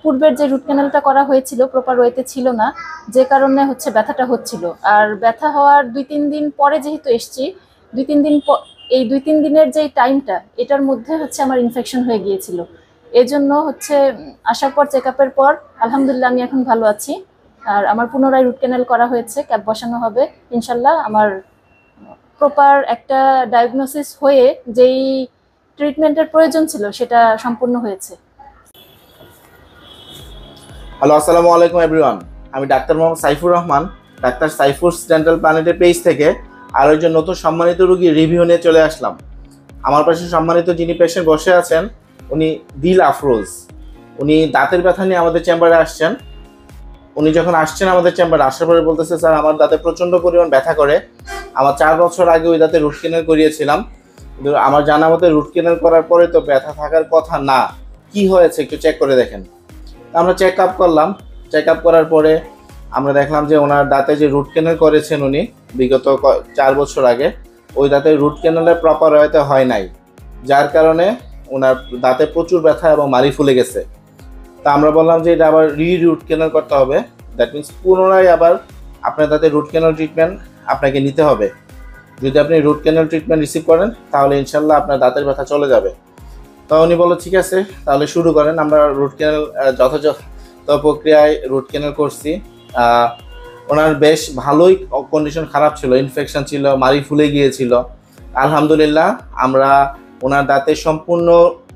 পূর্বের যে রুট ক্যানেলটা করা হয়েছিল প্রপার ওয়েতে ছিল না, যে কারণে হচ্ছে ব্যথাটা হচ্ছিল। আর ব্যথা হওয়ার 2-3 দিন পরে যেহেতু এসছি, 2-3 দিন এই 2-3 দিনের যে টাইমটা, এটার মধ্যে হচ্ছে আমার ইনফেকশন হয়ে গিয়েছিল। এজন্য হচ্ছে আসার পর চেক আপের পর আলহামদুলিল্লাহ আমি এখন ভালো আছি। আর আমার পুনরায় রুট ক্যানেল করা হয়েছে, ক্যাপ বসানো হবে ইনশাল্লাহ। আমার প্রপার একটা ডায়াগনোসিস হয়ে যেই ট্রিটমেন্টের প্রয়োজন ছিল সেটা সম্পূর্ণ হয়েছে। হ্যালো, আসসালামু আলাইকুম এভরিওয়ান। আমি doctor Mohammad Saifur Rahman, doctor Saifur dental প্ল্যানেটের পেজ থেকে আরও একজন নতুন সম্মানিত রোগী রিভিউ নিয়ে চলে আসলাম। আমার পাশে সম্মানিত যিনি পেশেন্ট বসে আছেন উনি দিল আফরোজ। উনি দাঁতের ব্যথা নিয়ে আমাদের চেম্বারে আসছেন। উনি যখন আসছেন আমাদের চেম্বারে আসার পরে বলতেছে, স্যার আমার দাঁতে প্রচণ্ড পরিমাণ ব্যথা করে। আমার 4 বছর আগে ওই দাঁতে রুট ক্যানেল করিয়েছিলাম, কিন্তু আমার জানা মতে রুট ক্যানেল করার পরে তো ব্যথা থাকার কথা না, কি হয়েছে একটু চেক করে দেখেন। আমরা চেক আপ করলাম। চেক আপ করার পরে আমরা দেখলাম যে ওনার দাঁতে যে রুট ক্যানেল করেছেন উনি বিগত 4 বছর আগে, ওই দাঁতে রুট ক্যানেলের প্রপার ওয়েতে হয় নাই, যার কারণে ওনার দাঁতে প্রচুর ব্যথা এবং মাড়ি ফুলে গেছে। তা আমরা বললাম যে এটা আবার রুট ক্যানেল করতে হবে। দ্যাট মিনস পুনরায় আবার আপনার দাঁতে রুট ক্যানেল ট্রিটমেন্ট আপনাকে নিতে হবে। যদি আপনি রুট ক্যানেল ট্রিটমেন্ট রিসিভ করেন তাহলে ইনশাল্লাহ আপনার দাঁতের ব্যথা চলে যাবে। তো উনি বলল ঠিক আছে তাহলে শুরু করেন। আমরা রুট ক্যানেল যথাযথ প্রক্রিয়ায় রুট ক্যানেল করছি। ওনার বেশ ভালোই কন্ডিশন খারাপ ছিল, ইনফেকশন ছিল, মাড়ি ফুলে গিয়েছিল। আলহামদুলিল্লাহ আমরা ওনার দাঁতে সম্পূর্ণ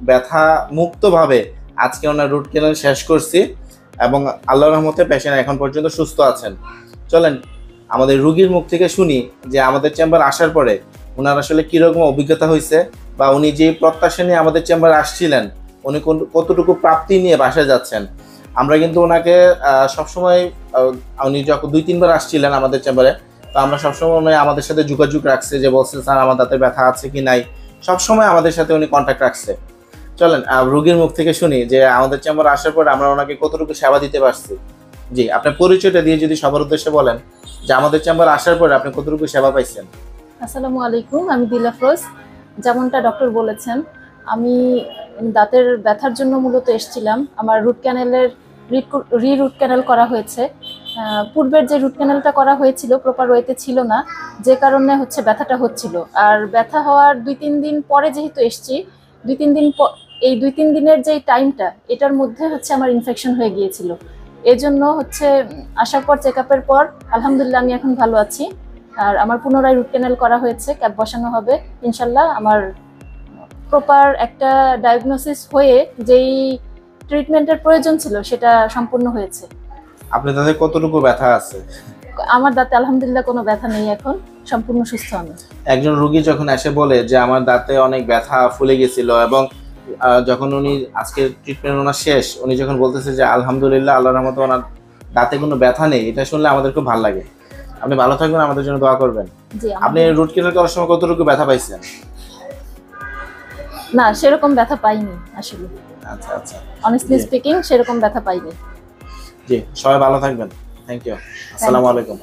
ব্যথা মুক্তভাবে আজকে ওনার রুট ক্যানেল শেষ করছি এবং আল্লাহর রহমতে পেশেন্ট এখন পর্যন্ত সুস্থ আছেন। চলেন আমাদের রুগীর মুখ থেকে শুনি যে আমাদের চেম্বার আসার পরে ওনার আসলে কীরকম অভিজ্ঞতা হয়েছে, বা উনি যে প্রত্যাশা নিয়ে আমাদের চেম্বারে আসছিলেন উনি কতটুকু প্রাপ্তি নিয়ে বাসায় যাচ্ছেন। আমরা কিন্তু ওনাকে সবসময়, উনি যখন 2-3 বার আসছিলেন আমাদের চেম্বারে, তো আমরা সবসময় উনি আমাদের সাথে যোগাযোগ রাখছে, যে বলছে স্যার আমার দাঁতে ব্যথা আছে কি নাই, সবসময় আমাদের সাথে উনি কন্ট্যাক্ট রাখছে। চলেন রুগীর মুখ থেকে শুনি যে আমাদের চেম্বারে আসার পরে আমরা ওনাকে কতটুকু সেবা দিতে পারছি। জি, আপনার পরিচয়টা দিয়ে যদি সবার উদ্দেশ্যে বলেন যে আমাদের চেম্বারে আসার পরে আপনি কতটুকু সেবা পাইছেন। আসসালামু আলাইকুম, আমি দিল আফরোজ। যেমনটা ডক্টর বলেছেন, আমি দাঁতের ব্যথার জন্য মূলত এসেছিলাম। আমার রুট ক্যানেলের রুট ক্যানেল করা হয়েছে। পূর্বের যে রুট ক্যানেলটা করা হয়েছিল প্রপার ওয়েতে ছিল না, যে কারণে হচ্ছে ব্যথাটা হচ্ছিল। আর ব্যথা হওয়ার 2-3 দিন পরে যেহেতু এসছি, 2-3 দিন এই 2-3 দিনের যে টাইমটা, এটার মধ্যে হচ্ছে আমার ইনফেকশন হয়ে গিয়েছিল। এজন্য হচ্ছে আসার পর চেক আপের পর আলহামদুলিল্লাহ আমি এখন ভালো আছি। আর আমার পুনরায় রুট ক্যানেল করা হয়েছে, ক্যাপ বসানো হবে ইনশাল্লাহ। আমার প্রপার একটা ডায়াগনোসিস হয়ে যেই ট্রিটমেন্টের প্রয়োজন ছিল সেটা সম্পূর্ণ হয়েছে। আপনার দাঁতে কতটুকু ব্যথা আছে? আমার দাঁতে আলহামদুলিল্লাহ কোনো ব্যথা নেই, এখন সম্পূর্ণ সুস্থ আমি। একজন রোগী যখন এসে বলে যে আমার দাঁতে অনেক ব্যথা ফুলে গেছিল, এবং যখন উনি আজকে ট্রিটমেন্ট ওনার শেষ, উনি যখন বলতেছে যে আলহামদুলিল্লাহ আল্লাহর রহমতে ওনার দাঁতে কোনো ব্যথা নেই, এটা শুনলে আমাদের খুব ভালো লাগে। আপনি ভালো থাকবেন, আমাদের জন্য দোয়া করবেন। আপনি রুট ক্যানেল করার সময় কতটুকু ব্যথা পাইছেন? না, সেরকম ব্যথা পাইনি আসলে। আচ্ছা আচ্ছা, অনেস্টলি স্পিকিং সেরকম ব্যথা পাইনি। জি, সবাই ভালো থাকবেন। Thank you. আসসালামু আলাইকুম।